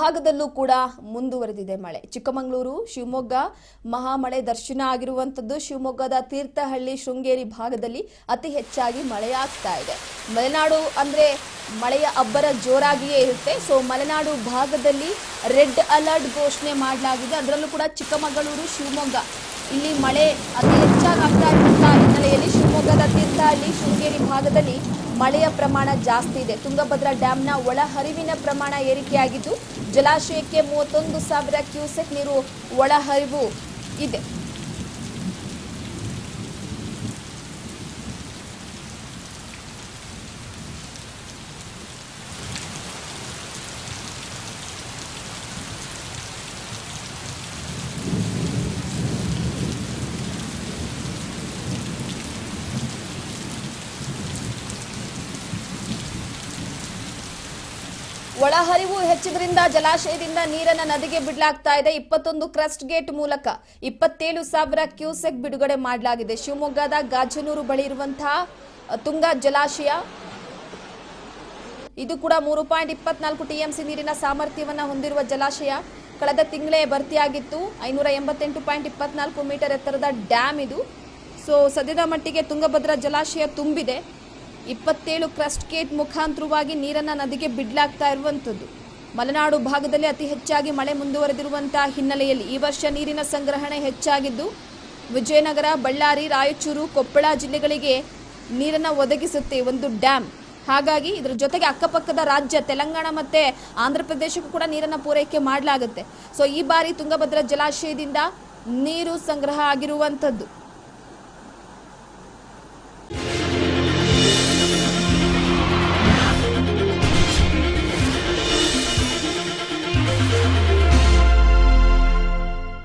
ಭಾಗದಲ್ಲೂ ಕೂಡ ಮುಂದುವರೆದಿದೆ ಮಳೆ. ಚಿಕ್ಕಮಗಳೂರು, ಶಿವಮೊಗ್ಗ ಮಹಾಮಳೆ ದರ್ಶನ ಆಗಿರುವಂತದ್ದು. ಶಿವಮೊಗ್ಗದ ತೀರ್ಥಹಳ್ಳಿ, ಶೃಂಗೇರಿ ಭಾಗದಲ್ಲಿ ಅತಿ ಹೆಚ್ಚಾಗಿ ಮಳೆಯಾಗ್ತಾ ಇದೆ. ಮಲೆನಾಡು ಅಂದ್ರೆ ಮಳೆಯ ಅಬ್ಬರ ಜೋರಾಗಿಯೇ ಇರುತ್ತೆ. ಸೊ ಮಲೆನಾಡು ಭಾಗದಲ್ಲಿ ರೆಡ್ ಅಲರ್ಟ್ ಘೋಷಣೆ ಮಾಡಲಾಗಿದೆ. ಅದರಲ್ಲೂ ಕೂಡ ಚಿಕ್ಕಮಗಳೂರು, ಶಿವಮೊಗ್ಗ ಇಲ್ಲಿ ಮಳೆ ಅತಿ ಹೆಚ್ಚಾಗಿ ಆಗ್ತಾ ಇರುವಂತಹ ಹಿನ್ನೆಲೆಯಲ್ಲಿ ಶಿವಮೊಗ್ಗದ ತೀರ್ಥಹಳ್ಳಿ, ಶೃಂಗೇರಿ ಭಾಗದಲ್ಲಿ ಮಳೆಯ ಪ್ರಮಾಣ ಜಾಸ್ತಿ ಇದೆ. ತುಂಗಭದ್ರಾ ಡ್ಯಾಂನ ಒಳಹರಿವಿನ ಪ್ರಮಾಣ ಏರಿಕೆಯಾಗಿದ್ದು ಜಲಾಶಯಕ್ಕೆ 31,000 ಕ್ಯೂಸೆಕ್ ನೀರು ಒಳಹರಿವು ಇದೆ. ಒಳಹರಿವು ಹೆಚ್ಚಿದ್ರಿಂದ ಜಲಾಶಯದಿಂದ ನೀರನ್ನು ನದಿಗೆ ಬಿಡಲಾಗ್ತಾ ಇದೆ. 21 ಕ್ರಸ್ಟ್ ಗೇಟ್ ಮೂಲಕ 27,000 ಕ್ಯೂಸೆಕ್ ಬಿಡುಗಡೆ ಮಾಡಲಾಗಿದೆ. ಶಿವಮೊಗ್ಗದ ಗಾಜನೂರು ಬಳಿ ಇರುವಂತಹ ತುಂಗಾ ಜಲಾಶಯ ಇದು ಕೂಡ 3.24 ಟಿಎಂಸಿ ನೀರಿನ ಸಾಮರ್ಥ್ಯವನ್ನು ಹೊಂದಿರುವ ಜಲಾಶಯ. ಕಳೆದ ತಿಂಗಳೇ ಭರ್ತಿಯಾಗಿತ್ತು. 588.24 ಮೀಟರ್ ಎತ್ತರದ ಡ್ಯಾಮ್ ಇದು. ಸೊ ಸದ್ಯದ ಮಟ್ಟಿಗೆ ತುಂಗಭದ್ರಾ ಜಲಾಶಯ ತುಂಬಿದೆ. 27 ಕ್ರಸ್ಟ್ ಗೇಟ್ ಮುಖಾಂತರವಾಗಿ ನೀರನ್ನು ನದಿಗೆ ಬಿಡಲಾಗ್ತಾ ಇರುವಂಥದ್ದು. ಮಲೆನಾಡು ಭಾಗದಲ್ಲಿ ಅತಿ ಹೆಚ್ಚಾಗಿ ಮಳೆ ಮುಂದುವರೆದಿರುವಂತಹ ಹಿನ್ನೆಲೆಯಲ್ಲಿ ಈ ವರ್ಷ ನೀರಿನ ಸಂಗ್ರಹಣೆ ಹೆಚ್ಚಾಗಿದ್ದು ವಿಜಯನಗರ, ಬಳ್ಳಾರಿ, ರಾಯಚೂರು, ಕೊಪ್ಪಳ ಜಿಲ್ಲೆಗಳಿಗೆ ನೀರನ್ನು ಒದಗಿಸುತ್ತೆ ಒಂದು ಡ್ಯಾಮ್. ಹಾಗಾಗಿ ಇದರ ಜೊತೆಗೆ ಅಕ್ಕಪಕ್ಕದ ರಾಜ್ಯ ತೆಲಂಗಾಣ ಮತ್ತೆ ಆಂಧ್ರ ಪ್ರದೇಶಕ್ಕೂ ಕೂಡ ನೀರನ್ನು ಪೂರೈಕೆ ಮಾಡಲಾಗುತ್ತೆ. ಸೊ ಈ ಬಾರಿ ತುಂಗಭದ್ರಾ ಜಲಾಶಯದಿಂದ ನೀರು ಸಂಗ್ರಹ ಆಗಿರುವಂಥದ್ದು.